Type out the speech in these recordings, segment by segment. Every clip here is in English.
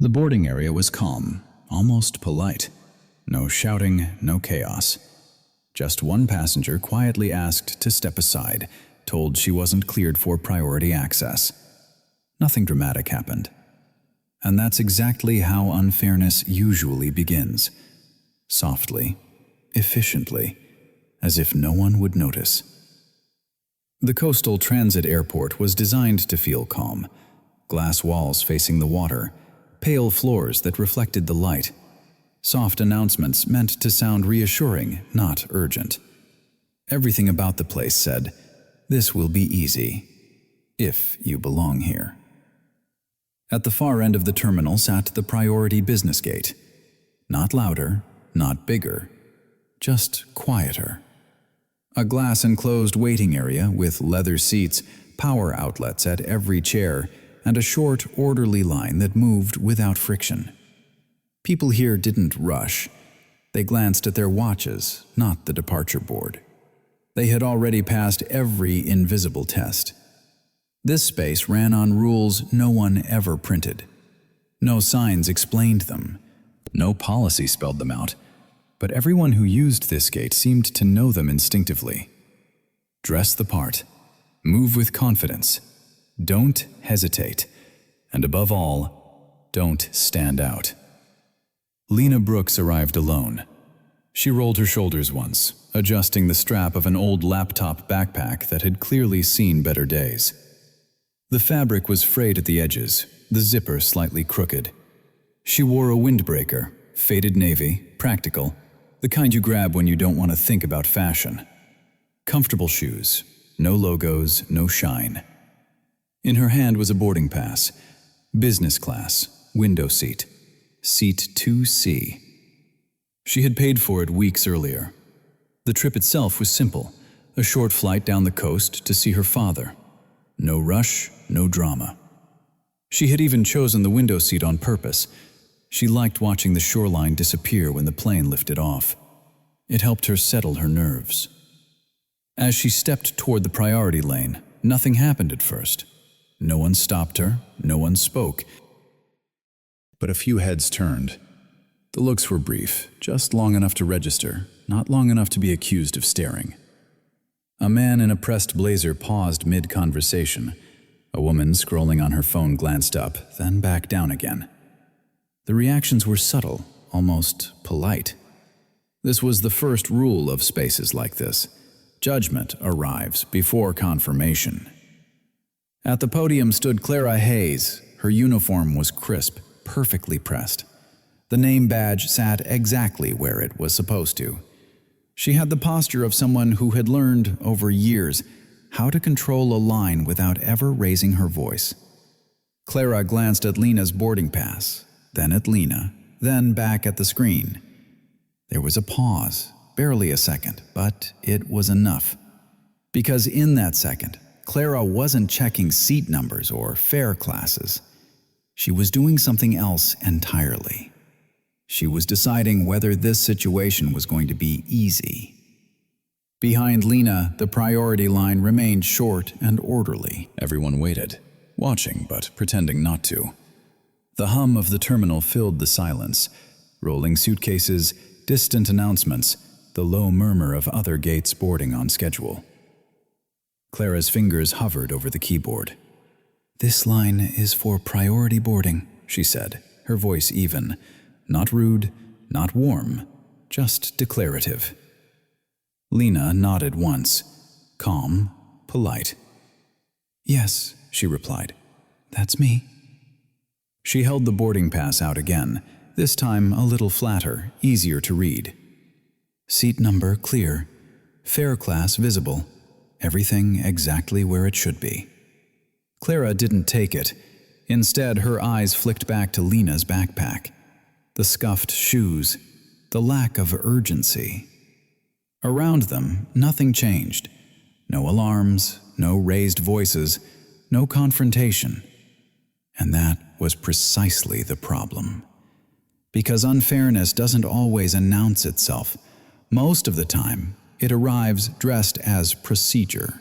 The boarding area was calm, almost polite. No shouting, no chaos. Just one passenger quietly asked to step aside, told she wasn't cleared for priority access. Nothing dramatic happened. And that's exactly how unfairness usually begins. Softly, efficiently, as if no one would notice. The coastal transit airport was designed to feel calm. Glass walls facing the water, pale floors that reflected the light. Soft announcements meant to sound reassuring, not urgent. Everything about the place said, "This will be easy, if you belong here." At the far end of the terminal sat the priority business gate. Not louder, not bigger, just quieter. A glass-enclosed waiting area with leather seats, power outlets at every chair, and a short, orderly line that moved without friction. People here didn't rush. They glanced at their watches, not the departure board. They had already passed every invisible test. This space ran on rules no one ever printed. No signs explained them. No policy spelled them out. But everyone who used this gate seemed to know them instinctively. Dress the part. Move with confidence. Don't hesitate. And above all, don't stand out. Lena Brooks arrived alone. She rolled her shoulders once, adjusting the strap of an old laptop backpack that had clearly seen better days. The fabric was frayed at the edges, the zipper slightly crooked. She wore a windbreaker, faded navy, practical, the kind you grab when you don't want to think about fashion. Comfortable shoes, no logos, no shine. In her hand was a boarding pass, business class, window seat, seat 2C. She had paid for it weeks earlier. The trip itself was simple, a short flight down the coast to see her father. No rush, no drama. She had even chosen the window seat on purpose. She liked watching the shoreline disappear when the plane lifted off. It helped her settle her nerves. As she stepped toward the priority lane, nothing happened at first. No one stopped her, no one spoke. But a few heads turned. The looks were brief, just long enough to register, not long enough to be accused of staring. A man in a pressed blazer paused mid-conversation. A woman scrolling on her phone glanced up, then back down again. The reactions were subtle, almost polite. This was the first rule of spaces like this. Judgment arrives before confirmation. At the podium stood Clara Hayes. Her uniform was crisp, perfectly pressed. The name badge sat exactly where it was supposed to. She had the posture of someone who had learned, over years, how to control a line without ever raising her voice. Clara glanced at Lena's boarding pass, then at Lena, then back at the screen. There was a pause, barely a second, but it was enough. Because in that second, Clara wasn't checking seat numbers or fare classes. She was doing something else entirely. She was deciding whether this situation was going to be easy. Behind Lena, the priority line remained short and orderly. Everyone waited, watching but pretending not to. The hum of the terminal filled the silence. Rolling suitcases, distant announcements, the low murmur of other gates boarding on schedule. Clara's fingers hovered over the keyboard. "This line is for priority boarding," she said, her voice even. Not rude, not warm, just declarative. Lena nodded once, calm, polite. "Yes," she replied. "That's me." She held the boarding pass out again, this time a little flatter, easier to read. "Seat number clear, fare class visible, everything exactly where it should be." Clara didn't take it. Instead, her eyes flicked back to Lena's backpack. The scuffed shoes, the lack of urgency. Around them, nothing changed. No alarms, no raised voices, no confrontation. And that was precisely the problem. Because unfairness doesn't always announce itself. Most of the time, it arrives dressed as procedure.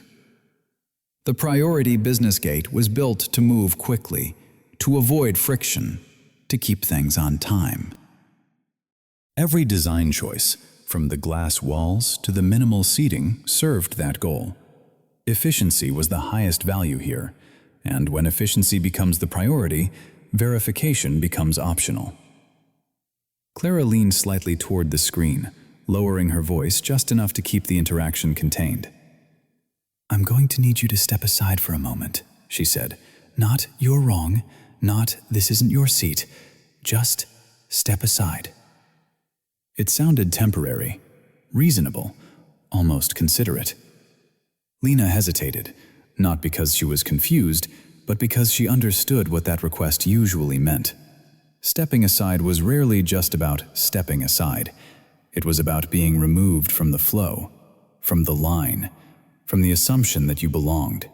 The priority business gate was built to move quickly, to avoid friction, to keep things on time. Every design choice, from the glass walls to the minimal seating, served that goal. Efficiency was the highest value here, and when efficiency becomes the priority, verification becomes optional. Clara leaned slightly toward the screen, lowering her voice just enough to keep the interaction contained. "I'm going to need you to step aside for a moment," she said. "Not, 'you're wrong,' not, 'this isn't your seat,' just step aside." It sounded temporary, reasonable, almost considerate. Lena hesitated, not because she was confused, but because she understood what that request usually meant. Stepping aside was rarely just about stepping aside. It was about being removed from the flow, from the line, from the assumption that you belonged.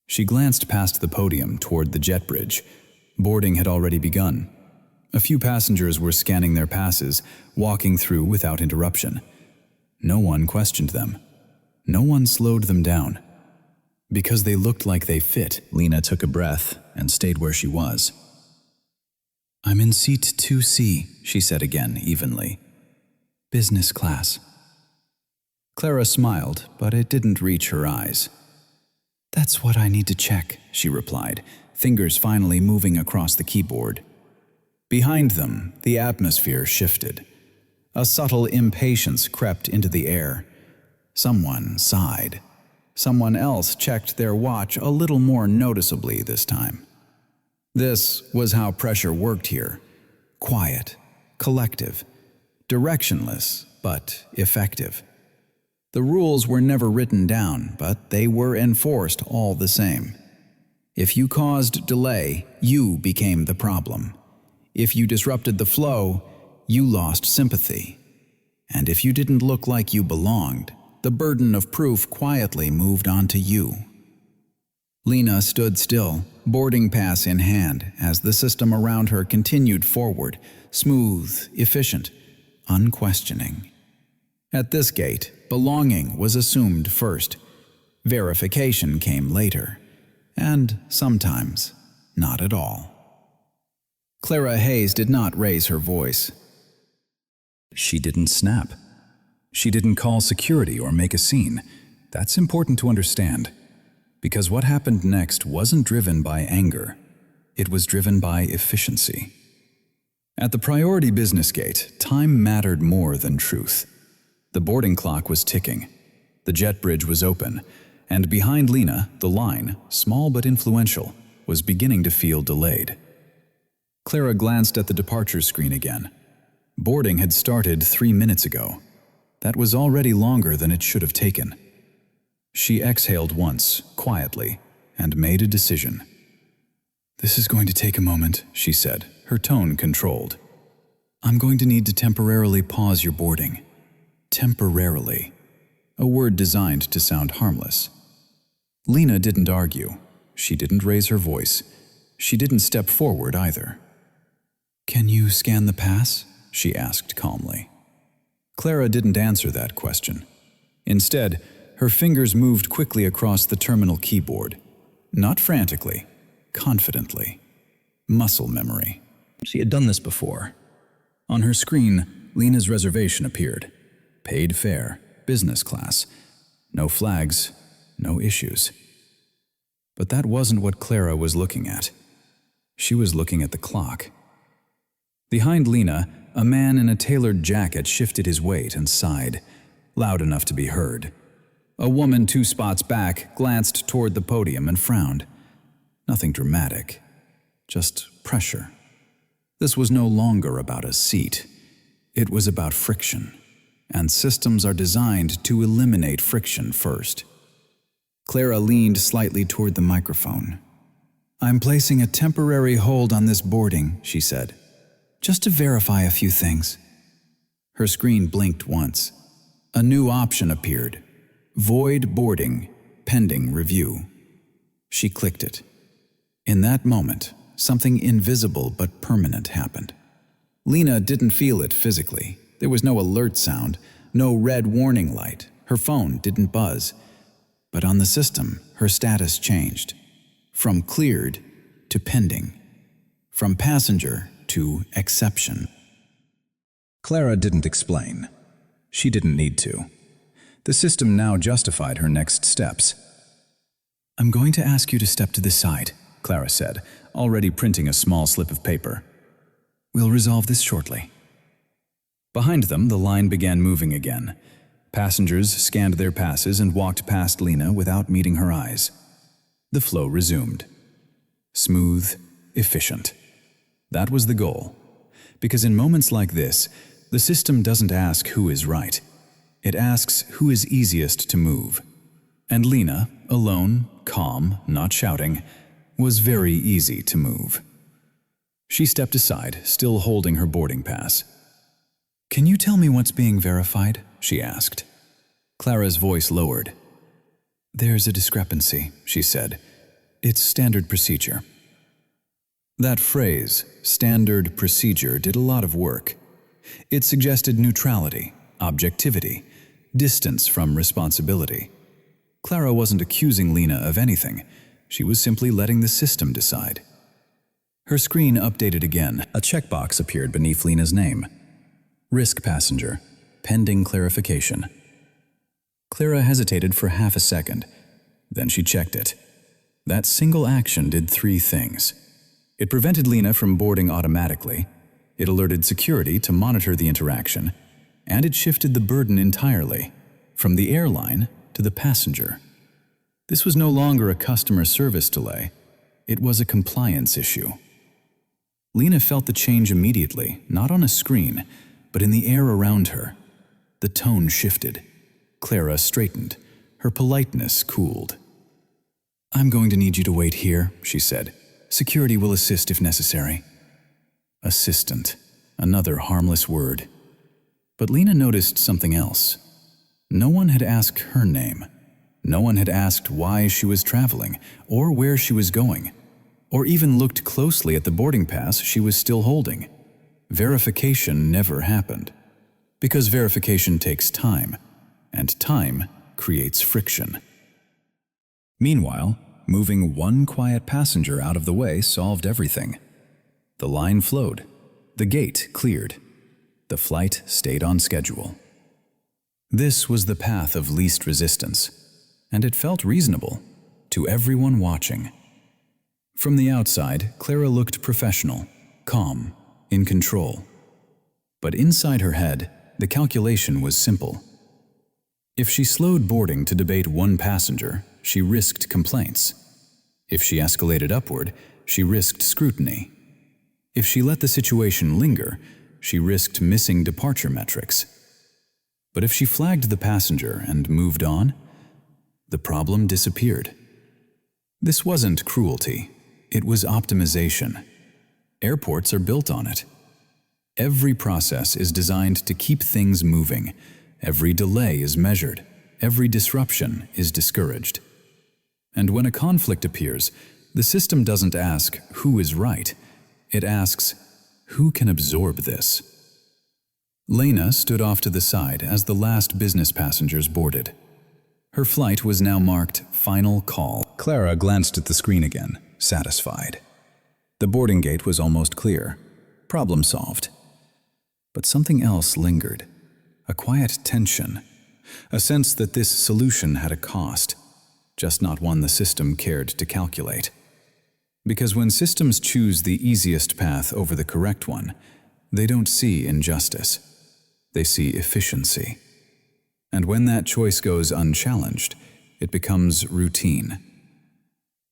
She glanced past the podium toward the jet bridge. Boarding had already begun. A few passengers were scanning their passes, walking through without interruption. No one questioned them. No one slowed them down. Because they looked like they fit, Lena took a breath and stayed where she was. "I'm in seat 2C, she said again, evenly. "Business class." Clara smiled, but it didn't reach her eyes. "That's what I need to check," she replied, fingers finally moving across the keyboard. Behind them, the atmosphere shifted. A subtle impatience crept into the air. Someone sighed. Someone else checked their watch a little more noticeably this time. This was how pressure worked here. Quiet, collective, directionless, but effective. The rules were never written down, but they were enforced all the same. If you caused delay, you became the problem. If you disrupted the flow, you lost sympathy. And if you didn't look like you belonged, the burden of proof quietly moved on to you. Lena stood still, boarding pass in hand, as the system around her continued forward, smooth, efficient, unquestioning. At this gate, belonging was assumed first. Verification came later, and sometimes not at all. Clara Hayes did not raise her voice. She didn't snap. She didn't call security or make a scene. That's important to understand, because what happened next wasn't driven by anger. It was driven by efficiency. At the priority business gate, time mattered more than truth. The boarding clock was ticking. The jet bridge was open, and behind Lena, the line, small but influential, was beginning to feel delayed. Clara glanced at the departure screen again. Boarding had started 3 minutes ago. That was already longer than it should have taken. She exhaled once, quietly, and made a decision. "This is going to take a moment," she said, her tone controlled. "I'm going to need to temporarily pause your boarding." Temporarily. A word designed to sound harmless. Lena didn't argue. She didn't raise her voice. She didn't step forward either. "Can you scan the pass?" she asked calmly. Clara didn't answer that question. Instead, her fingers moved quickly across the terminal keyboard. Not frantically, confidently. Muscle memory. She had done this before. On her screen, Lena's reservation appeared. Paid fare, business class. No flags, no issues. But that wasn't what Clara was looking at. She was looking at the clock. Behind Lena, a man in a tailored jacket shifted his weight and sighed, loud enough to be heard. A woman 2 spots back glanced toward the podium and frowned. Nothing dramatic, just pressure. This was no longer about a seat. It was about friction, and systems are designed to eliminate friction first. Clara leaned slightly toward the microphone. "I'm placing a temporary hold on this boarding," she said, "just to verify a few things." Her screen blinked once. A new option appeared. Void boarding, pending review. She clicked it. In that moment, something invisible but permanent happened. Lena didn't feel it physically. There was no alert sound, no red warning light. Her phone didn't buzz. But on the system, her status changed. From cleared to pending. from passenger to exception. Clara didn't explain. She didn't need to. The system now justified her next steps. "I'm going to ask you to step to the side," Clara said, already printing a small slip of paper. "We'll resolve this shortly." Behind them, the line began moving again. Passengers scanned their passes and walked past Lena without meeting her eyes. The flow resumed. Smooth, efficient. That was the goal. Because in moments like this, the system doesn't ask who is right. It asks who is easiest to move. And Lena, alone, calm, not shouting, was very easy to move. She stepped aside, still holding her boarding pass. "Can you tell me what's being verified?" she asked. Clara's voice lowered. "There's a discrepancy," she said. "It's standard procedure." That phrase, standard procedure, did a lot of work. It suggested neutrality, objectivity, distance from responsibility. Clara wasn't accusing Lena of anything. She was simply letting the system decide. Her screen updated again. A checkbox appeared beneath Lena's name. Risk passenger, pending clarification. Clara hesitated for half a second. Then she checked it. That single action did three things. It prevented Lena from boarding automatically, it alerted security to monitor the interaction, and it shifted the burden entirely, from the airline to the passenger. This was no longer a customer service delay, it was a compliance issue. Lena felt the change immediately, not on a screen, but in the air around her. The tone shifted. Clara straightened. Her politeness cooled. "I'm going to need you to wait here," she said. "Security will assist if necessary." Assistant. Another harmless word. But Lena noticed something else. No one had asked her name. No one had asked why she was traveling, or where she was going, or even looked closely at the boarding pass she was still holding. Verification never happened. Because verification takes time, and time creates friction. Meanwhile, moving one quiet passenger out of the way solved everything. The line flowed. The gate cleared. The flight stayed on schedule. This was the path of least resistance, and it felt reasonable to everyone watching. From the outside, Clara looked professional, calm, in control. But inside her head, the calculation was simple. If she slowed boarding to debate one passenger, she risked complaints. If she escalated upward, she risked scrutiny. If she let the situation linger, she risked missing departure metrics. But if she flagged the passenger and moved on, the problem disappeared. This wasn't cruelty, it was optimization. Airports are built on it. Every process is designed to keep things moving. Every delay is measured. Every disruption is discouraged. And when a conflict appears, the system doesn't ask who is right. It asks, who can absorb this? Lena stood off to the side as the last business passengers boarded. Her flight was now marked Final Call. Clara glanced at the screen again, satisfied. The boarding gate was almost clear. Problem solved. But something else lingered. A quiet tension. A sense that this solution had a cost, just not one the system cared to calculate. Because when systems choose the easiest path over the correct one, they don't see injustice. They see efficiency. And when that choice goes unchallenged, it becomes routine.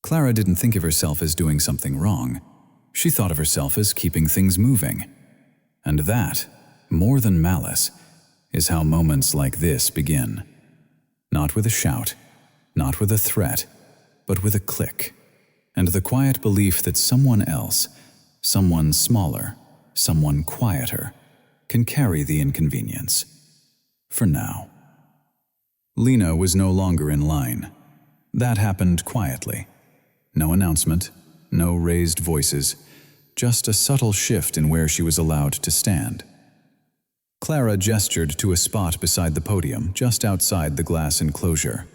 Clara didn't think of herself as doing something wrong. She thought of herself as keeping things moving. And that, more than malice, is how moments like this begin. Not with a shout, not with a threat, but with a click. And the quiet belief that someone else, someone smaller, someone quieter, can carry the inconvenience. For now. Lena was no longer in line. That happened quietly. No announcement, no raised voices, just a subtle shift in where she was allowed to stand. Clara gestured to a spot beside the podium, just outside the glass enclosure.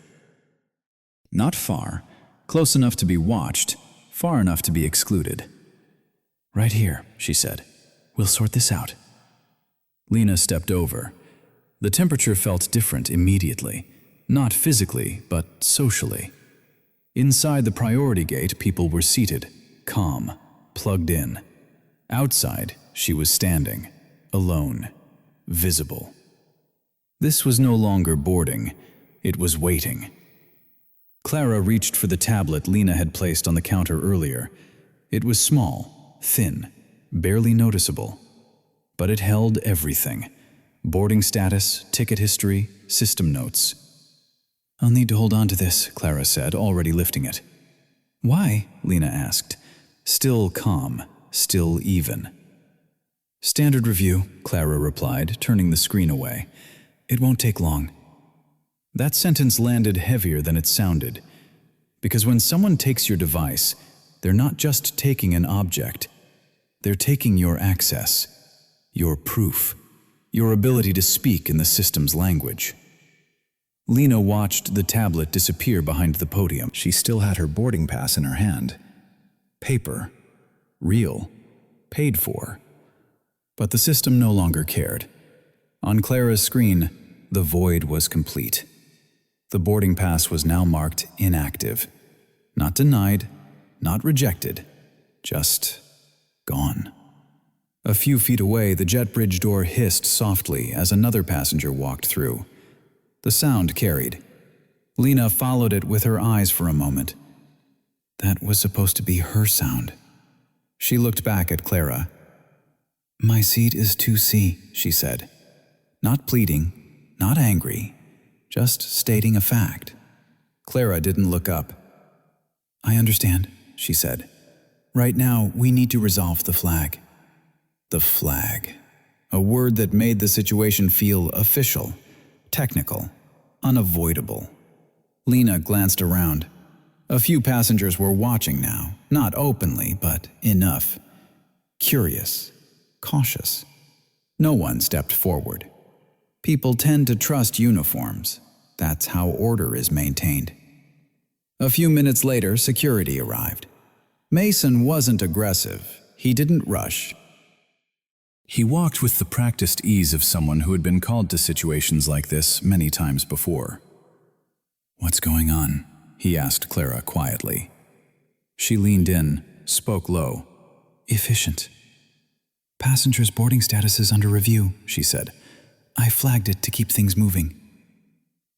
Not far, close enough to be watched, far enough to be excluded. "Right here," she said. "We'll sort this out." Lena stepped over. The temperature felt different immediately, not physically, but socially. Inside the priority gate, people were seated, calm, plugged in. Outside, she was standing, alone, visible. This was no longer boarding, it was waiting. Clara reached for the tablet Lena had placed on the counter earlier. It was small, thin, barely noticeable. But it held everything: boarding status, ticket history, system notes. "I'll need to hold on to this," Clara said, already lifting it. "Why?" Lena asked. Still calm, still even. "Standard review," Clara replied, turning the screen away. "It won't take long." That sentence landed heavier than it sounded, because when someone takes your device, they're not just taking an object. They're taking your access, your proof, your ability to speak in the system's language. Lena watched the tablet disappear behind the podium. She still had her boarding pass in her hand. Paper. Real. Paid for. But the system no longer cared. On Clara's screen, the void was complete. The boarding pass was now marked inactive. Not denied, not rejected, just gone. A few feet away, the jet bridge door hissed softly as another passenger walked through. The sound carried. Lena followed it with her eyes for a moment. That was supposed to be her sound. She looked back at Clara. "My seat is 2C, she said. Not pleading, not angry, just stating a fact. Clara didn't look up. "I understand," she said. "Right now, we need to resolve the flag." The flag. A word that made the situation feel official, technical, unavoidable. Lena glanced around. A few passengers were watching now, not openly, but enough. Curious, cautious. No one stepped forward. People tend to trust uniforms. That's how order is maintained. A few minutes later, security arrived. Mason wasn't aggressive. He didn't rush. He walked with the practiced ease of someone who had been called to situations like this many times before. "What's going on?" he asked Clara quietly. She leaned in, spoke low. "Efficient. Passengers' boarding status is under review," she said. "I flagged it to keep things moving."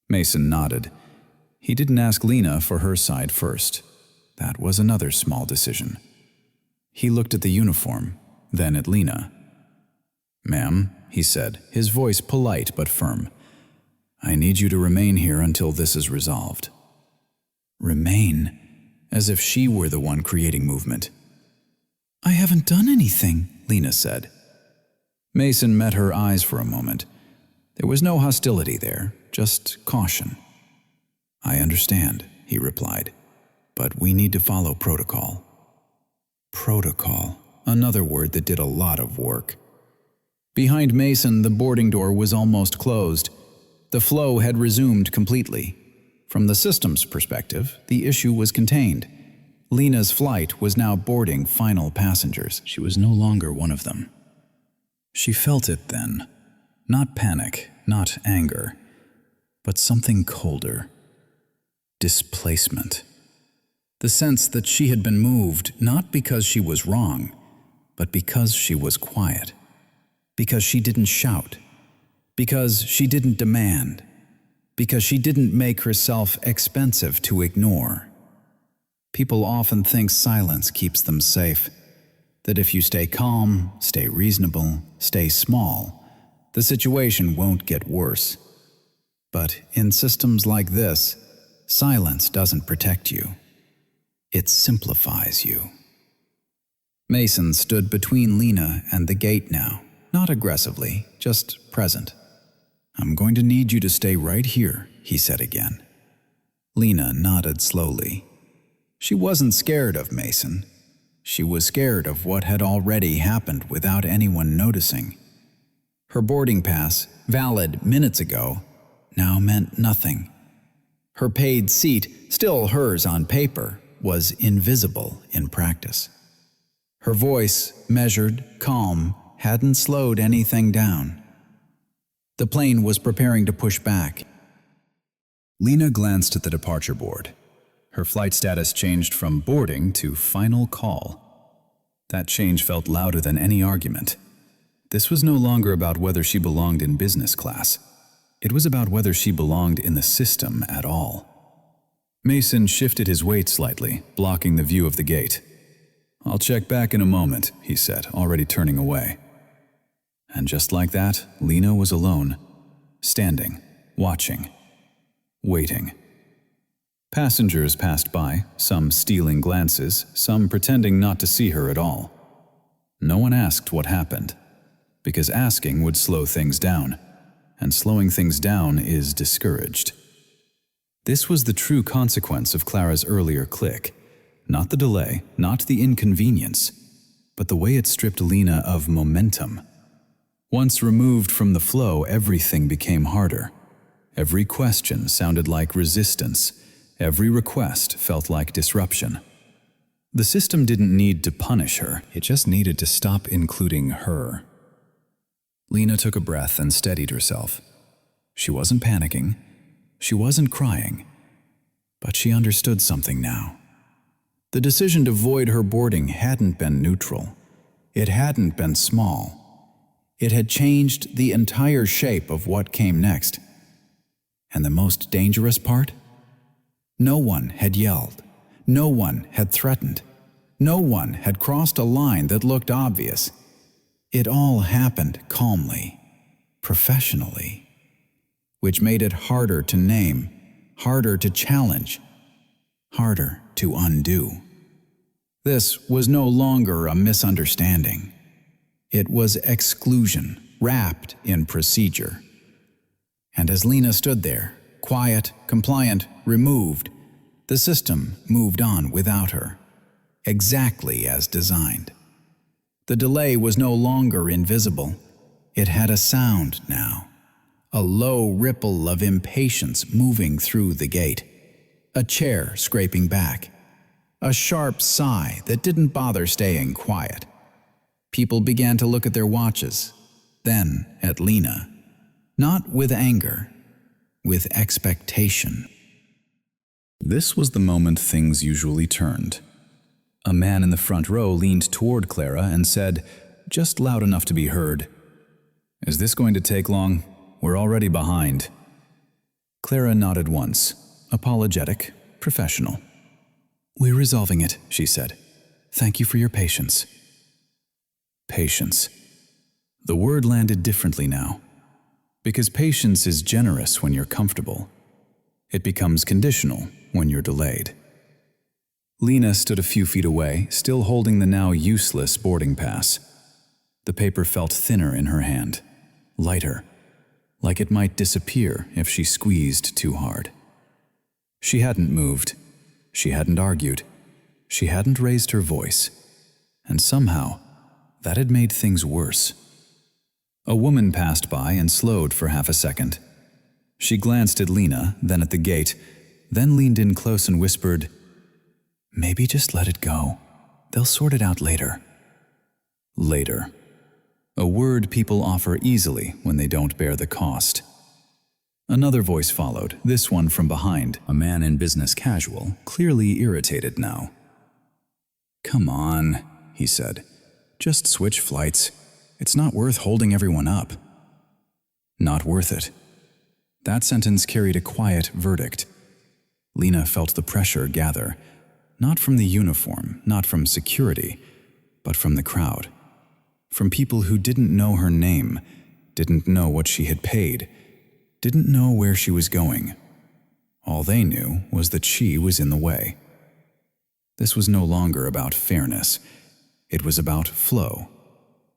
Mason nodded. He didn't ask Lena for her side first. That was another small decision. He looked at the uniform, then at Lena. "Ma'am," he said, his voice polite but firm. "I need you to remain here until this is resolved." Remain? As if she were the one creating movement. "I haven't done anything," Lena said. Mason met her eyes for a moment. There was no hostility there, just caution. "I understand," he replied, "but we need to follow protocol." Protocol, another word that did a lot of work. Behind Mason, the boarding door was almost closed. The flow had resumed completely. From the system's perspective, the issue was contained. Lena's flight was now boarding final passengers. She was no longer one of them. She felt it then. Not panic, not anger, but something colder. Displacement. The sense that she had been moved not because she was wrong, but because she was quiet. Because she didn't shout. Because she didn't demand. Because she didn't make herself expensive to ignore. People often think silence keeps them safe. That if you stay calm, stay reasonable, stay small, the situation won't get worse. But in systems like this, silence doesn't protect you. It simplifies you. Mason stood between Lena and the gate now, not aggressively, just present. "I'm going to need you to stay right here," he said again. Lena nodded slowly. She wasn't scared of Mason. She was scared of what had already happened without anyone noticing. Her boarding pass, valid minutes ago, now meant nothing. Her paid seat, still hers on paper, was invisible in practice. Her voice, measured, calm, hadn't slowed anything down. The plane was preparing to push back. Lena glanced at the departure board. Her flight status changed from boarding to final call. That change felt louder than any argument. This was no longer about whether she belonged in business class. It was about whether she belonged in the system at all. Mason shifted his weight slightly, blocking the view of the gate. "I'll check back in a moment," he said, already turning away. And just like that, Lena was alone, standing, watching, waiting. Passengers passed by, some stealing glances, some pretending not to see her at all. No one asked what happened, because asking would slow things down, and slowing things down is discouraged. This was the true consequence of Clara's earlier click. Not the delay, not the inconvenience, but the way it stripped Lena of momentum. Once removed from the flow, everything became harder. Every question sounded like resistance. Every request felt like disruption. The system didn't need to punish her, it just needed to stop including her. Lena took a breath and steadied herself. She wasn't panicking. She wasn't crying. But she understood something now. The decision to void her boarding hadn't been neutral. It hadn't been small. It had changed the entire shape of what came next. And the most dangerous part? No one had yelled. No one had threatened. No one had crossed a line that looked obvious. It all happened calmly, professionally, which made it harder to name, harder to challenge, harder to undo. This was no longer a misunderstanding. It was exclusion, wrapped in procedure. And as Lena stood there, quiet, compliant, removed, the system moved on without her, exactly as designed. The delay was no longer invisible. It had a sound now, a low ripple of impatience moving through the gate, a chair scraping back, a sharp sigh that didn't bother staying quiet. People began to look at their watches, then at Lena, not with anger, with expectation. This was the moment things usually turned. A man in the front row leaned toward Clara and said, just loud enough to be heard, "Is this going to take long? We're already behind." Clara nodded once, apologetic, professional. "We're resolving it," she said. "Thank you for your patience." Patience. The word landed differently now. Because patience is generous when you're comfortable. It becomes conditional when you're delayed. Lena stood a few feet away, still holding the now useless boarding pass. The paper felt thinner in her hand, lighter, like it might disappear if she squeezed too hard. She hadn't moved. She hadn't argued. She hadn't raised her voice. And somehow, that had made things worse. A woman passed by and slowed for half a second. She glanced at Lena, then at the gate, then leaned in close and whispered, "Maybe just let it go. They'll sort it out later." Later. A word people offer easily when they don't bear the cost. Another voice followed, this one from behind, a man in business casual, clearly irritated now. "Come on," he said. "Just switch flights. It's not worth holding everyone up." Not worth it. That sentence carried a quiet verdict. Lena felt the pressure gather, not from the uniform, not from security, but from the crowd. From people who didn't know her name, didn't know what she had paid, didn't know where she was going. All they knew was that she was in the way. This was no longer about fairness. It was about flow,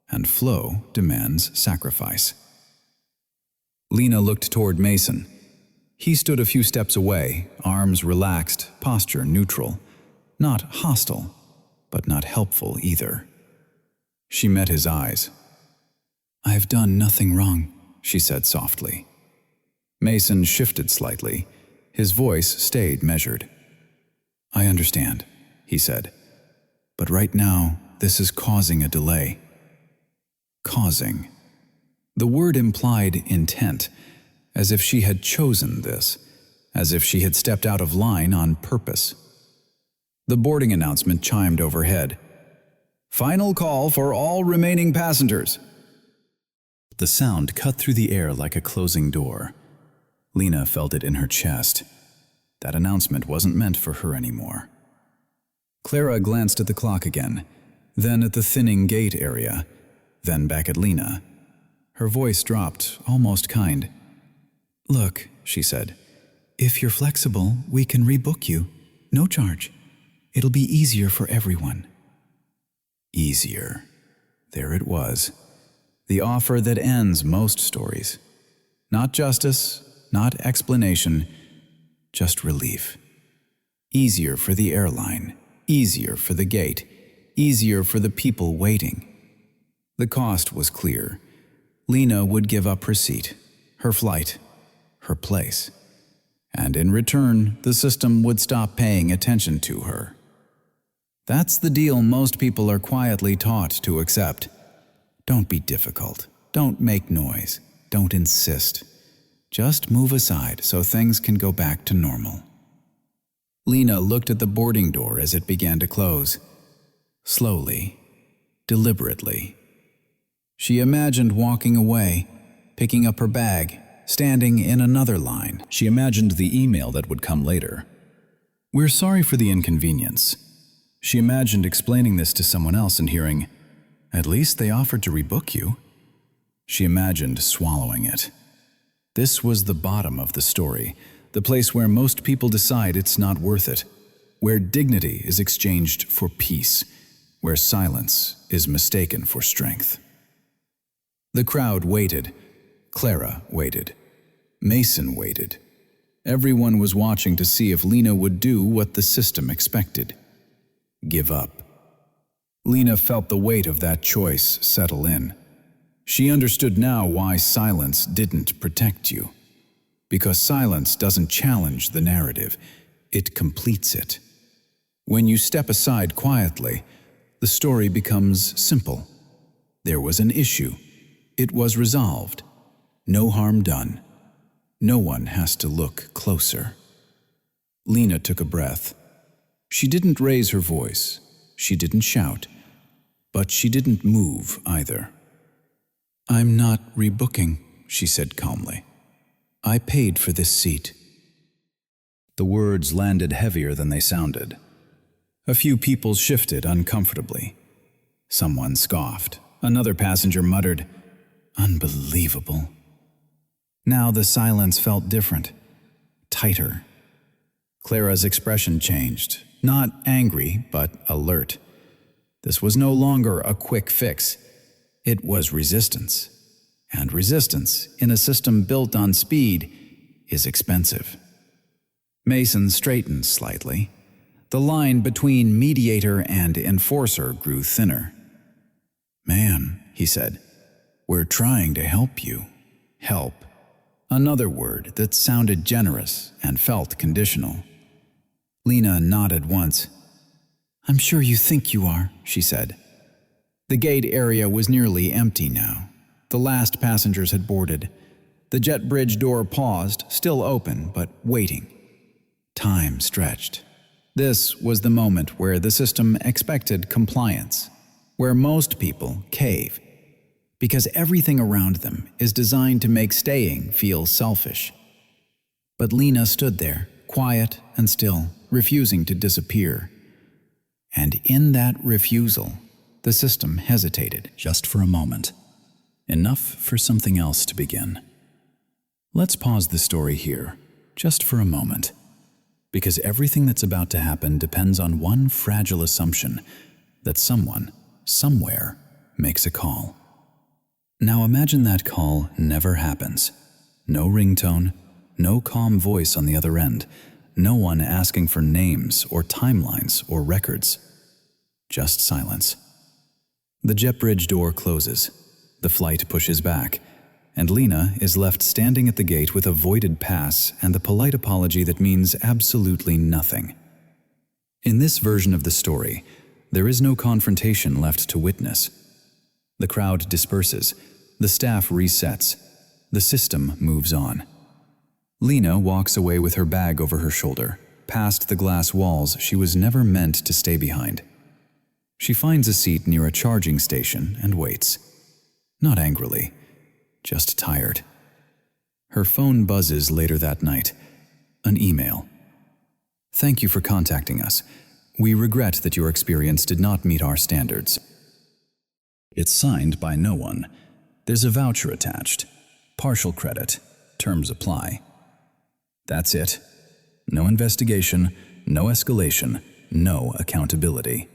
and flow demands sacrifice. Lena looked toward Mason. He stood a few steps away, arms relaxed, posture neutral. Not hostile, but not helpful either. She met his eyes. "I've done nothing wrong," she said softly. Mason shifted slightly. His voice stayed measured. "I understand," he said. "But right now, this is causing a delay. Causing. The word implied intent, as if she had chosen this, as if she had stepped out of line on purpose. The boarding announcement chimed overhead. "Final call for all remaining passengers." The sound cut through the air like a closing door. Lena felt it in her chest. That announcement wasn't meant for her anymore. Clara glanced at the clock again, then at the thinning gate area, then back at Lena. Her voice dropped, almost kind. "Look," she said, "if you're flexible, we can rebook you. No charge. It'll be easier for everyone." Easier. There it was. The offer that ends most stories. Not justice, not explanation, just relief. Easier for the airline, easier for the gate, easier for the people waiting. The cost was clear. Lena would give up her seat, her flight, her place. And in return, the system would stop paying attention to her. That's the deal most people are quietly taught to accept. Don't be difficult. Don't make noise. Don't insist. Just move aside so things can go back to normal. Lena looked at the boarding door as it began to close. Slowly, deliberately. She imagined walking away, picking up her bag, standing in another line. She imagined the email that would come later. "We're sorry for the inconvenience." She imagined explaining this to someone else and hearing, "At least they offered to rebook you." She imagined swallowing it. This was the bottom of the story, the place where most people decide it's not worth it, where dignity is exchanged for peace, where silence is mistaken for strength. The crowd waited. Clara waited. Mason waited. Everyone was watching to see if Lena would do what the system expected. Give up. Lena felt the weight of that choice settle in. She understood now why silence didn't protect you. Because silence doesn't challenge the narrative, it completes it. When you step aside quietly, the story becomes simple. There was an issue. It was resolved. No harm done. No one has to look closer. Lena took a breath. She didn't raise her voice. She didn't shout. But she didn't move either. "I'm not rebooking," she said calmly. "I paid for this seat." The words landed heavier than they sounded. A few people shifted uncomfortably. Someone scoffed. Another passenger muttered, "Unbelievable." Now the silence felt different, tighter. Clara's expression changed, not angry, but alert. This was no longer a quick fix. It was resistance. And resistance, in a system built on speed, is expensive. Mason straightened slightly. The line between mediator and enforcer grew thinner. "Ma'am," he said, "we're trying to help you." Help. Another word that sounded generous and felt conditional. Lena nodded once. "I'm sure you think you are," she said. The gate area was nearly empty now. The last passengers had boarded. The jet bridge door paused, still open, but waiting. Time stretched. This was the moment where the system expected compliance, where most people cave, because everything around them is designed to make staying feel selfish. But Lena stood there, quiet and still, refusing to disappear. And in that refusal, the system hesitated just for a moment. Enough for something else to begin. Let's pause the story here, just for a moment, because everything that's about to happen depends on one fragile assumption, that someone, somewhere, makes a call. Now imagine that call never happens. No ringtone, no calm voice on the other end, no one asking for names or timelines or records. Just silence. The jet bridge door closes. The flight pushes back, and Lena is left standing at the gate with a voided pass and the polite apology that means absolutely nothing. In this version of the story, There is no confrontation left to witness. The crowd disperses, the staff resets, the system moves on. Lena walks away with her bag over her shoulder, past the glass walls she was never meant to stay behind. She finds a seat near a charging station and waits. Not angrily, just tired. Her phone buzzes later that night. An email. "Thank you for contacting us. We regret that your experience did not meet our standards." It's signed by no one. There's a voucher attached. Partial credit. Terms apply. That's it. No investigation, no escalation, no accountability.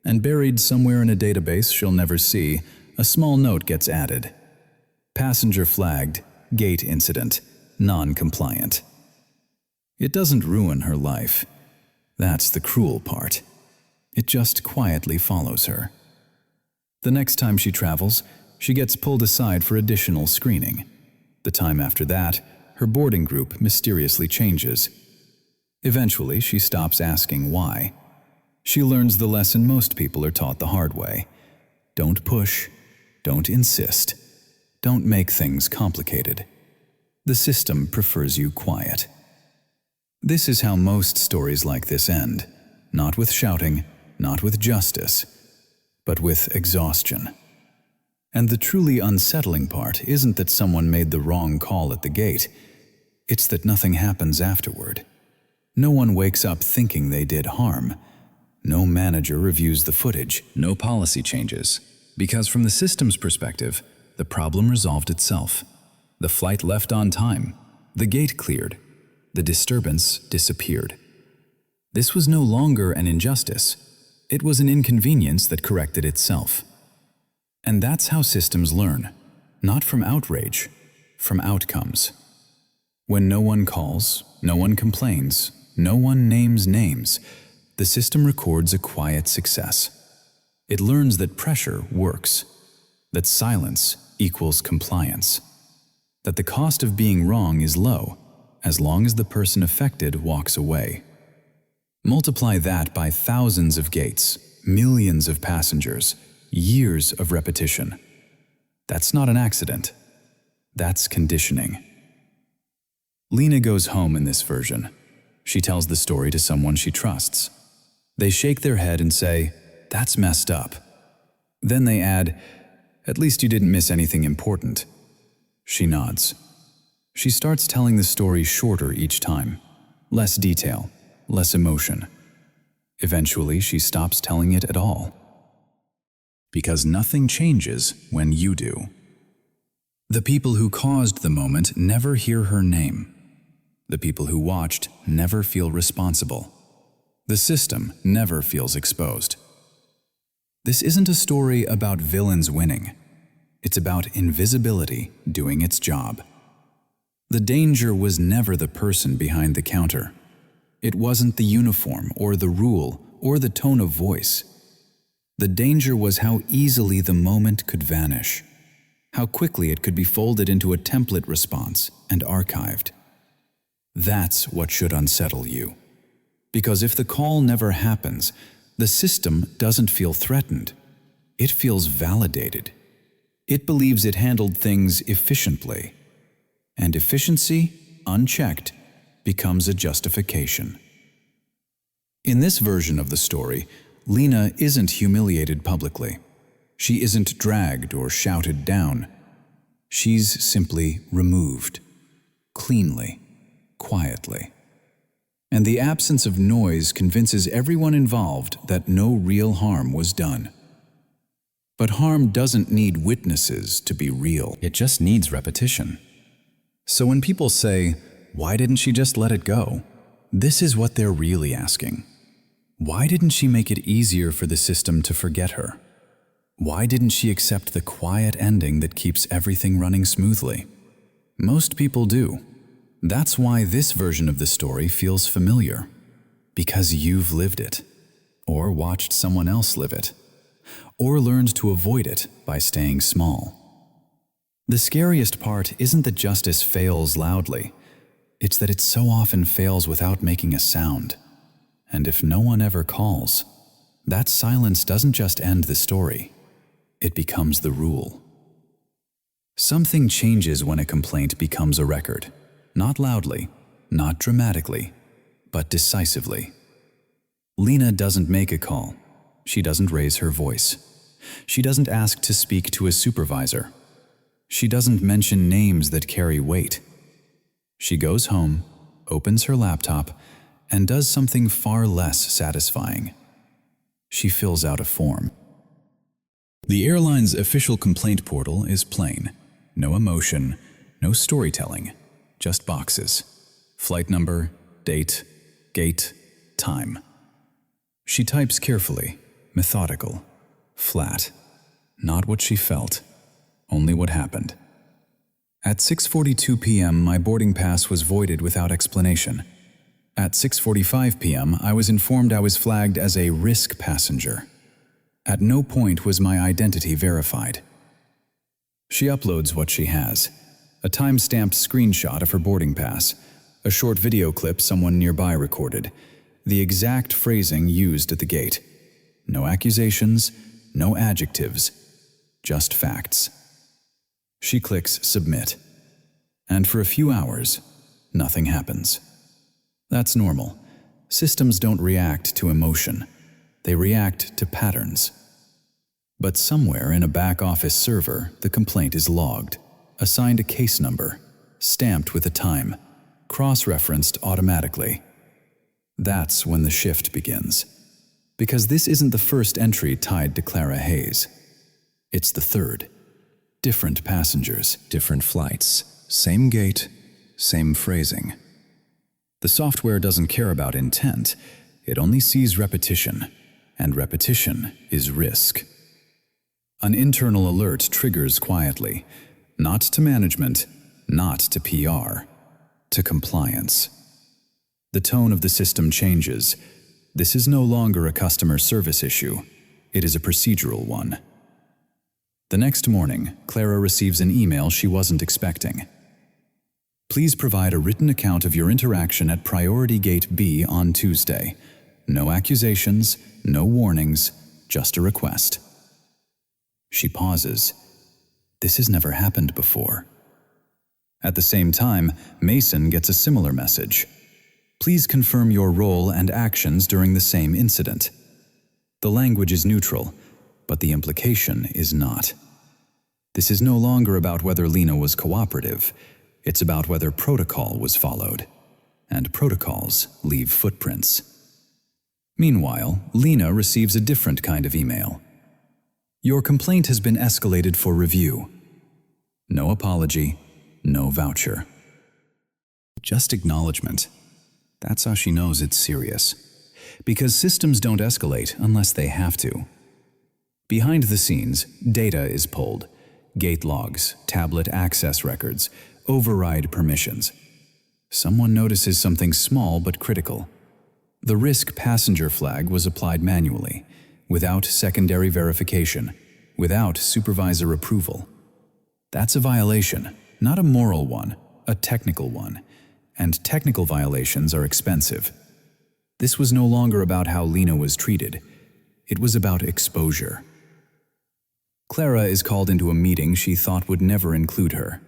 And buried somewhere in a database she'll never see, a small note gets added. Passenger flagged, gate incident, non-compliant. It doesn't ruin her life. That's the cruel part. It just quietly follows her. The next time she travels, she gets pulled aside for additional screening. The time after that, her boarding group mysteriously changes. Eventually, she stops asking why. She learns the lesson most people are taught the hard way. Don't push, don't insist, don't make things complicated. The system prefers you quiet. This is how most stories like this end, not with shouting, not with justice, but with exhaustion. And the truly unsettling part isn't that someone made the wrong call at the gate, it's that nothing happens afterward. No one wakes up thinking they did harm. No manager reviews the footage, no policy changes, because from the system's perspective, the problem resolved itself. The flight left on time, the gate cleared, the disturbance disappeared. This was no longer an injustice. It was an inconvenience that corrected itself. And that's how systems learn, not from outrage, from outcomes. When no one calls, no one complains, no one names names, the system records a quiet success. It learns that pressure works, that silence equals compliance, that the cost of being wrong is low, as long as the person affected walks away. Multiply that by thousands of gates, millions of passengers, years of repetition. That's not an accident. That's conditioning. Lena goes home in this version. She tells the story to someone she trusts. They shake their head and say, "That's messed up." Then they add, "At least you didn't miss anything important." She nods. She starts telling the story shorter each time. Less detail, less emotion. Eventually, she stops telling it at all. Because nothing changes when you do. The people who caused the moment never hear her name. The people who watched never feel responsible. The system never feels exposed. This isn't a story about villains winning. It's about invisibility doing its job. The danger was never the person behind the counter. It wasn't the uniform or the rule or the tone of voice. The danger was how easily the moment could vanish, how quickly it could be folded into a template response and archived. That's what should unsettle you. Because if the call never happens, the system doesn't feel threatened. It feels validated. It believes it handled things efficiently. And efficiency, unchecked, becomes a justification. In this version of the story, Lena isn't humiliated publicly. She isn't dragged or shouted down. She's simply removed, cleanly, quietly. And the absence of noise convinces everyone involved that no real harm was done. But harm doesn't need witnesses to be real. It just needs repetition. So when people say, "Why didn't she just let it go?" this is what they're really asking. Why didn't she make it easier for the system to forget her? Why didn't she accept the quiet ending that keeps everything running smoothly? Most people do. That's why this version of the story feels familiar. Because you've lived it, or watched someone else live it, or learned to avoid it by staying small. The scariest part isn't that justice fails loudly. It's that it so often fails without making a sound. And if no one ever calls, That silence doesn't just end the story, it becomes the rule. Something changes when a complaint becomes a record. Not loudly, not dramatically, but decisively. Lena doesn't make a call. She doesn't raise her voice. She doesn't ask to speak to a supervisor. She doesn't mention names that carry weight. She goes home, opens her laptop, and does something far less satisfying. She fills out a form. The airline's official complaint portal is plain. No emotion, no storytelling, just boxes. Flight number, date, gate, time. She types carefully, methodical, flat. Not what she felt, only what happened. At 6:42 p.m., my boarding pass was voided without explanation. At 6:45 p.m., I was informed I was flagged as a risk passenger. At no point was my identity verified. She uploads what she has: a time-stamped screenshot of her boarding pass, a short video clip someone nearby recorded, the exact phrasing used at the gate. No accusations, no adjectives, just facts. She clicks submit, and for a few hours, nothing happens. That's normal. Systems don't react to emotion. They react to patterns. But somewhere in a back-office server, the complaint is logged, assigned a case number, stamped with a time, cross-referenced automatically. That's when the shift begins. Because this isn't the first entry tied to Clara Hayes. It's the third. Different passengers, different flights, same gate, same phrasing. The software doesn't care about intent, it only sees repetition, and repetition is risk. An internal alert triggers quietly, not to management, not to PR, to compliance. The tone of the system changes. This is no longer a customer service issue, it is a procedural one. The next morning, Clara receives an email she wasn't expecting. Please provide a written account of your interaction at Priority Gate B on Tuesday. No accusations, no warnings, just a request. She pauses. This has never happened before. At the same time, Mason gets a similar message. Please confirm your role and actions during the same incident. The language is neutral, but the implication is not. This is no longer about whether Lena was cooperative. It's about whether protocol was followed. And protocols leave footprints. Meanwhile, Lena receives a different kind of email. Your complaint has been escalated for review. No apology, no voucher. Just acknowledgement. That's how she knows it's serious. Because systems don't escalate unless they have to. Behind the scenes, data is pulled. Gate logs, tablet access records, override permissions. Someone notices something small but critical. The risk passenger flag was applied manually, without secondary verification, without supervisor approval. That's a violation, not a moral one, a technical one. And technical violations are expensive. This was no longer about how Lena was treated. It was about exposure. Clara is called into a meeting she thought would never include her.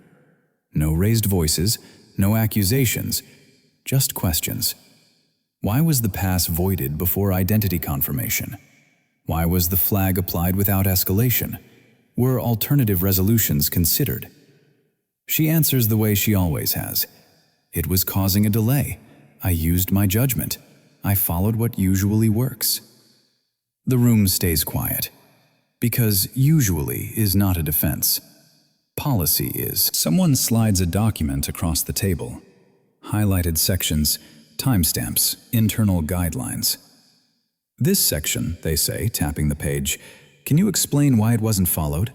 No raised voices, no accusations, just questions. Why was the pass voided before identity confirmation? Why was the flag applied without escalation? Were alternative resolutions considered? She answers the way she always has. It was causing a delay. I used my judgment. I followed what usually works. The room stays quiet. Because usually is not a defense. Policy is. Someone slides a document across the table. Highlighted sections, timestamps, internal guidelines. This section, they say, tapping the page, can you explain why it wasn't followed?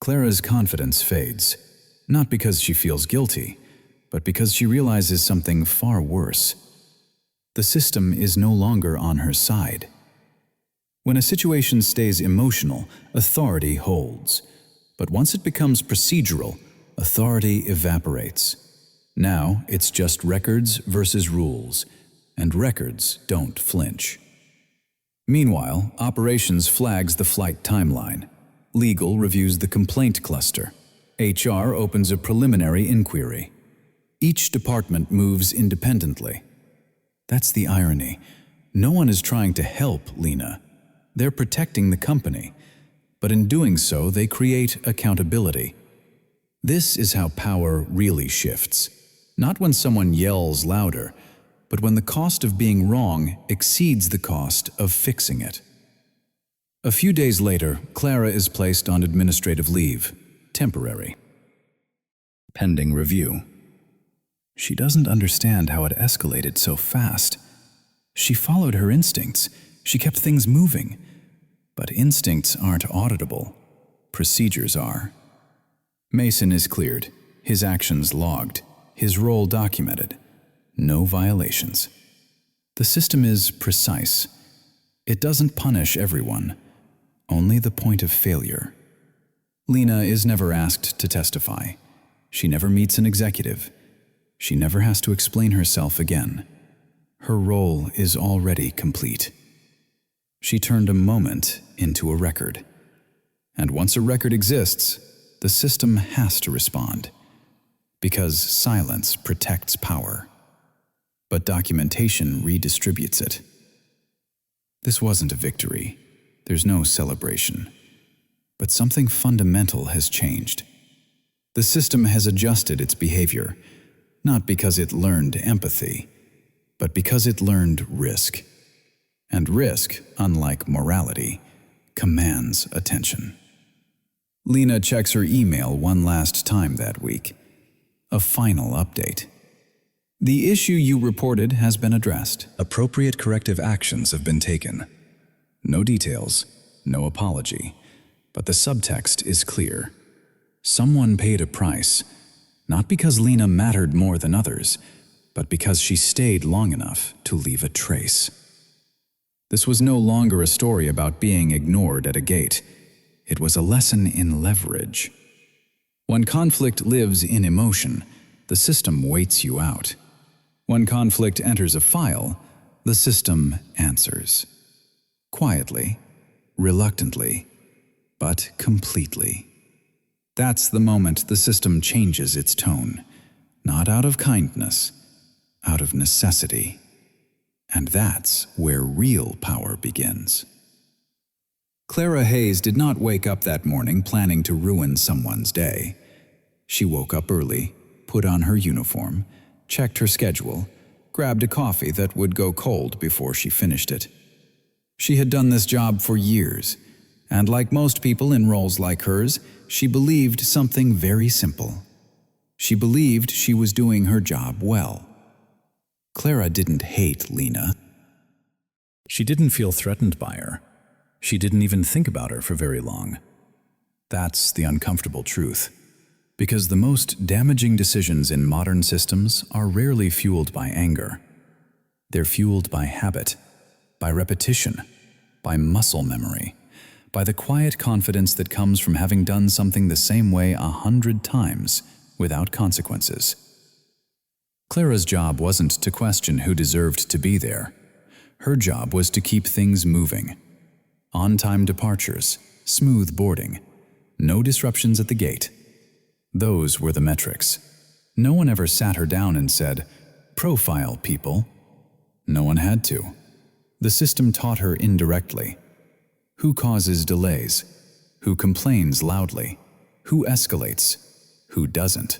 Clara's confidence fades. Not because she feels guilty, but because she realizes something far worse. The system is no longer on her side. When a situation stays emotional, authority holds. But once it becomes procedural, authority evaporates. Now it's just records versus rules, and records don't flinch. Meanwhile, operations flags the flight timeline. Legal reviews the complaint cluster. HR opens a preliminary inquiry. Each department moves independently. That's the irony. No one is trying to help Lena. They're protecting the company. But in doing so, they create accountability. This is how power really shifts. Not when someone yells louder, but when the cost of being wrong exceeds the cost of fixing it. A few days later, Clara is placed on administrative leave, temporary. Pending review. She doesn't understand how it escalated so fast. She followed her instincts. She kept things moving. But instincts aren't auditable. Procedures are. Mason is cleared, his actions logged, his role documented. No violations. The system is precise. It doesn't punish everyone, only the point of failure. Lena is never asked to testify. She never meets an executive. She never has to explain herself again. Her role is already complete. She turned a moment into a record. And once a record exists, the system has to respond. Because silence protects power. But documentation redistributes it. This wasn't a victory. There's no celebration. But something fundamental has changed. The system has adjusted its behavior, not because it learned empathy, but because it learned risk. And risk, unlike morality, commands attention. Lena checks her email one last time that week. A final update. The issue you reported has been addressed. Appropriate corrective actions have been taken. No details, no apology, but the subtext is clear. Someone paid a price, not because Lena mattered more than others, but because she stayed long enough to leave a trace. This was no longer a story about being ignored at a gate. It was a lesson in leverage. When conflict lives in emotion, the system waits you out. When conflict enters a file, the system answers. Quietly, reluctantly, but completely. That's the moment the system changes its tone, not out of kindness, out of necessity. And that's where real power begins. Clara Hayes did not wake up that morning planning to ruin someone's day. She woke up early, put on her uniform, checked her schedule, grabbed a coffee that would go cold before she finished it. She had done this job for years, and like most people in roles like hers, she believed something very simple. She believed she was doing her job well. Clara didn't hate Lena. She didn't feel threatened by her. She didn't even think about her for very long. That's the uncomfortable truth. Because the most damaging decisions in modern systems are rarely fueled by anger. They're fueled by habit, by repetition, by muscle memory, by the quiet confidence that comes from having done something the same way 100 times without consequences. Clara's job wasn't to question who deserved to be there. Her job was to keep things moving. On-time departures, smooth boarding, no disruptions at the gate. Those were the metrics. No one ever sat her down and said, "Profile people." No one had to. The system taught her indirectly. Who causes delays? Who complains loudly? Who escalates? Who doesn't?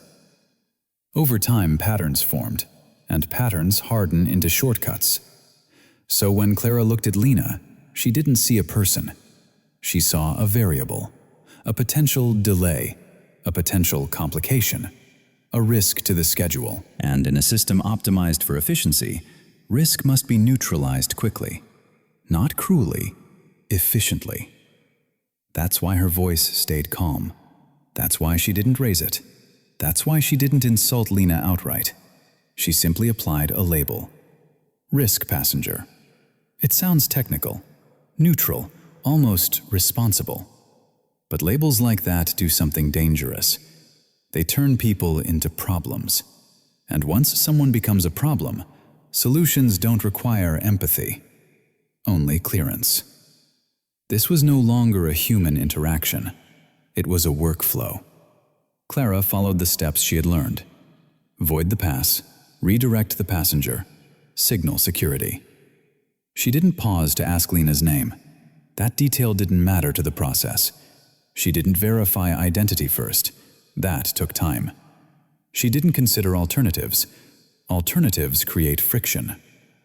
Over time, patterns formed, and patterns harden into shortcuts. So when Clara looked at Lena, she didn't see a person. She saw a variable, a potential delay, a potential complication, a risk to the schedule. And in a system optimized for efficiency, risk must be neutralized quickly, not cruelly, efficiently. That's why her voice stayed calm. That's why she didn't raise it. That's why she didn't insult Lena outright. She simply applied a label. Risk passenger. It sounds technical, neutral, almost responsible. But labels like that do something dangerous. They turn people into problems. And once someone becomes a problem, solutions don't require empathy. only clearance. This was no longer a human interaction. It was a workflow. Clara followed the steps she had learned. Void the pass, redirect the passenger, signal security. She didn't pause to ask Lena's name. That detail didn't matter to the process. She didn't verify identity first. That took time. She didn't consider alternatives. Alternatives create friction,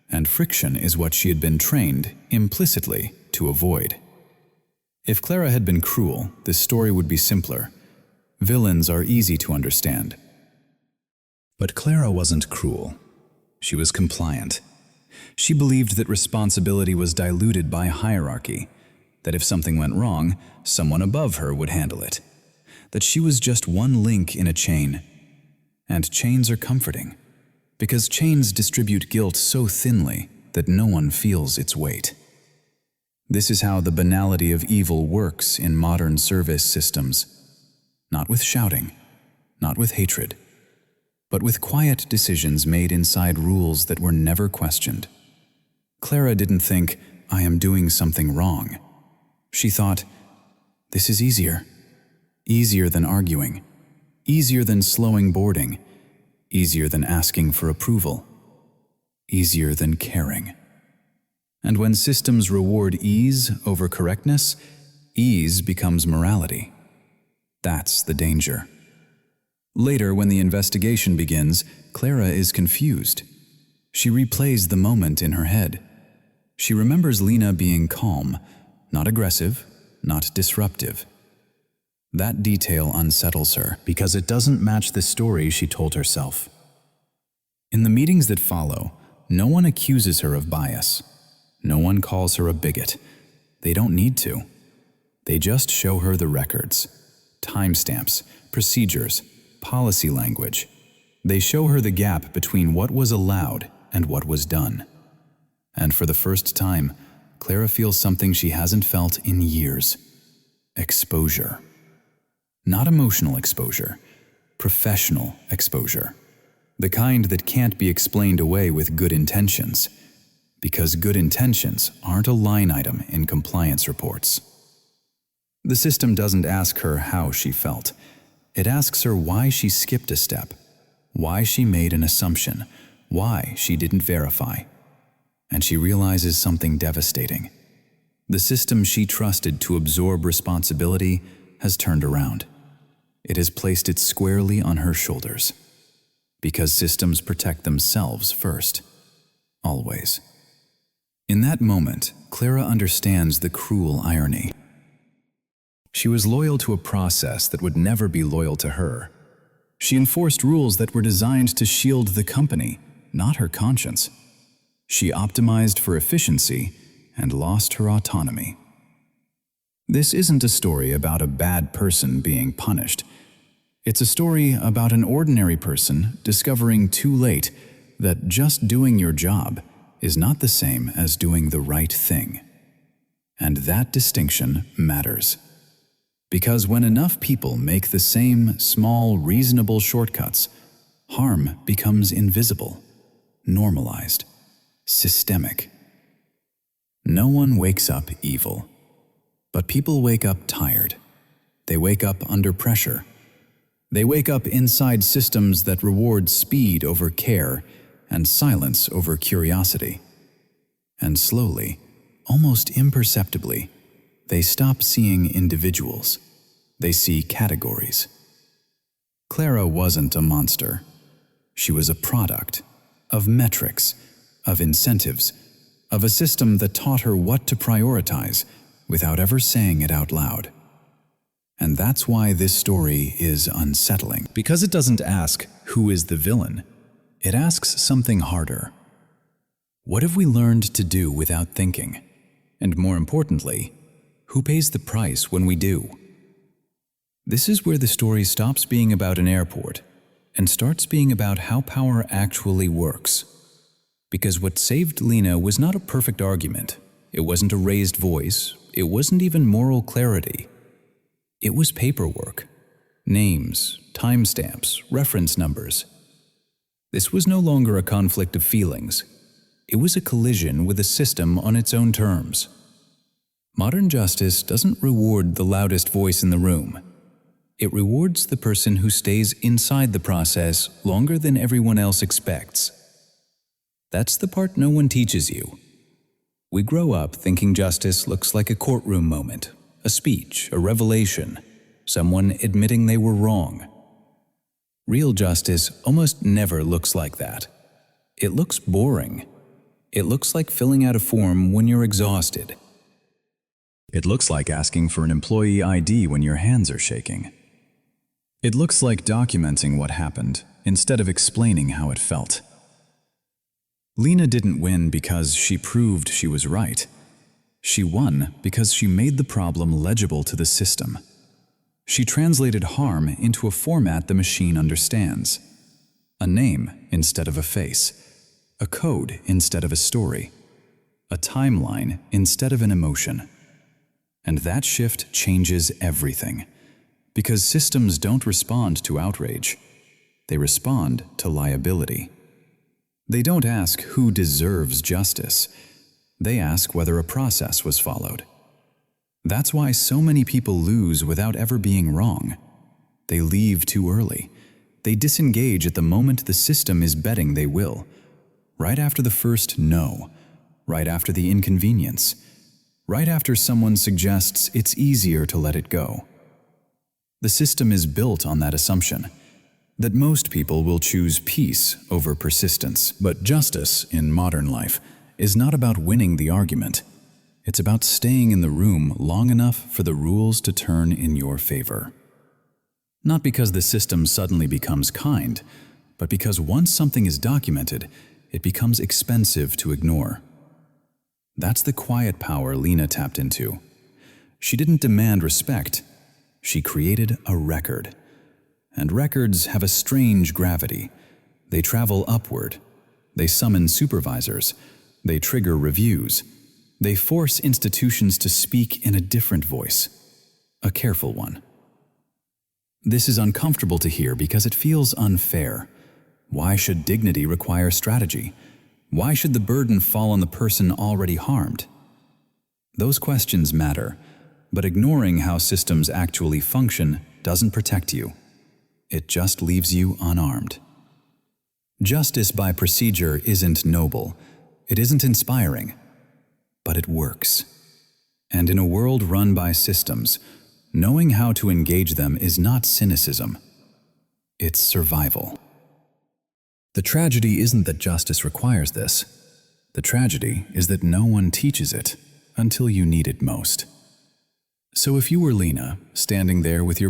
and friction is what she had been trained, implicitly, to avoid. If Clara had been cruel, this story would be simpler. Villains are easy to understand. But Clara wasn't cruel. She was compliant. She believed that responsibility was diluted by hierarchy, that if something went wrong, someone above her would handle it, that she was just one link in a chain. And chains are comforting, because chains distribute guilt so thinly that no one feels its weight. This is how the banality of evil works in modern service systems. Not with shouting, not with hatred, but with quiet decisions made inside rules that were never questioned. Clara didn't think, "I am doing something wrong." She thought, "This is easier. Easier than arguing. Easier than slowing boarding. Easier than asking for approval. Easier than caring." And when systems reward ease over correctness, ease becomes morality. That's the danger. Later, when the investigation begins, Clara is confused. She replays the moment in her head. She remembers Lena being calm, not aggressive, not disruptive. That detail unsettles her because it doesn't match the story she told herself. In the meetings that follow, no one accuses her of bias. No one calls her a bigot. They don't need to. They just show her the records, timestamps, procedures, policy language. They show her the gap between what was allowed and what was done. And for the first time, Clara feels something she hasn't felt in years: exposure. Not emotional exposure, professional exposure. The kind that can't be explained away with good intentions, because good intentions aren't a line item in compliance reports. The system doesn't ask her how she felt. It asks her why she skipped a step, why she made an assumption, why she didn't verify. And she realizes something devastating. The system she trusted to absorb responsibility has turned around. It has placed it squarely on her shoulders. Because systems protect themselves first. Always. In that moment, Clara understands the cruel irony. She was loyal to a process that would never be loyal to her. She enforced rules that were designed to shield the company, not her conscience. She optimized for efficiency and lost her autonomy. This isn't a story about a bad person being punished. It's a story about an ordinary person discovering too late that just doing your job is not the same as doing the right thing. And that distinction matters. Because when enough people make the same small, reasonable shortcuts, harm becomes invisible, normalized, systemic. No one wakes up evil, but people wake up tired. They wake up under pressure. They wake up inside systems that reward speed over care and silence over curiosity. And slowly, almost imperceptibly, they stop seeing individuals. They see categories. Clara wasn't a monster. She was a product of metrics, of incentives, of a system that taught her what to prioritize without ever saying it out loud. And that's why this story is unsettling. Because it doesn't ask, who is the villain? It asks something harder. What have we learned to do without thinking? And more importantly, who pays the price when we do? This is where the story stops being about an airport and starts being about how power actually works. Because what saved Lena was not a perfect argument. It wasn't a raised voice. It wasn't even moral clarity. It was paperwork, names, timestamps, reference numbers. This was no longer a conflict of feelings. It was a collision with a system on its own terms. Modern justice doesn't reward the loudest voice in the room. It rewards the person who stays inside the process longer than everyone else expects. That's the part no one teaches you. We grow up thinking justice looks like a courtroom moment, a speech, a revelation, someone admitting they were wrong. Real justice almost never looks like that. It looks boring. It looks like filling out a form when you're exhausted. It looks like asking for an employee ID when your hands are shaking. It looks like documenting what happened instead of explaining how it felt. Lena didn't win because she proved she was right. She won because she made the problem legible to the system. She translated harm into a format the machine understands. A name instead of a face. A code instead of a story. A timeline instead of an emotion. And that shift changes everything. Because systems don't respond to outrage. They respond to liability. They don't ask who deserves justice. They ask whether a process was followed. That's why so many people lose without ever being wrong. They leave too early. They disengage at the moment the system is betting they will. Right after the first no. Right after the inconvenience. Right after someone suggests it's easier to let it go. The system is built on that assumption, that most people will choose peace over persistence. But justice in modern life is not about winning the argument. It's about staying in the room long enough for the rules to turn in your favor. Not because the system suddenly becomes kind, but because once something is documented, it becomes expensive to ignore. That's the quiet power Lena tapped into. She didn't demand respect. She created a record. And records have a strange gravity. They travel upward. They summon supervisors. They trigger reviews. They force institutions to speak in a different voice, a careful one. This is uncomfortable to hear because it feels unfair. Why should dignity require strategy? Why should the burden fall on the person already harmed? Those questions matter, but ignoring how systems actually function doesn't protect you. It just leaves you unarmed. Justice by procedure isn't noble. It isn't inspiring. But it works. And in a world run by systems, knowing how to engage them is not cynicism. It's survival. The tragedy isn't that justice requires this. The tragedy is that no one teaches it until you need it most. So if you were Lena, standing there with your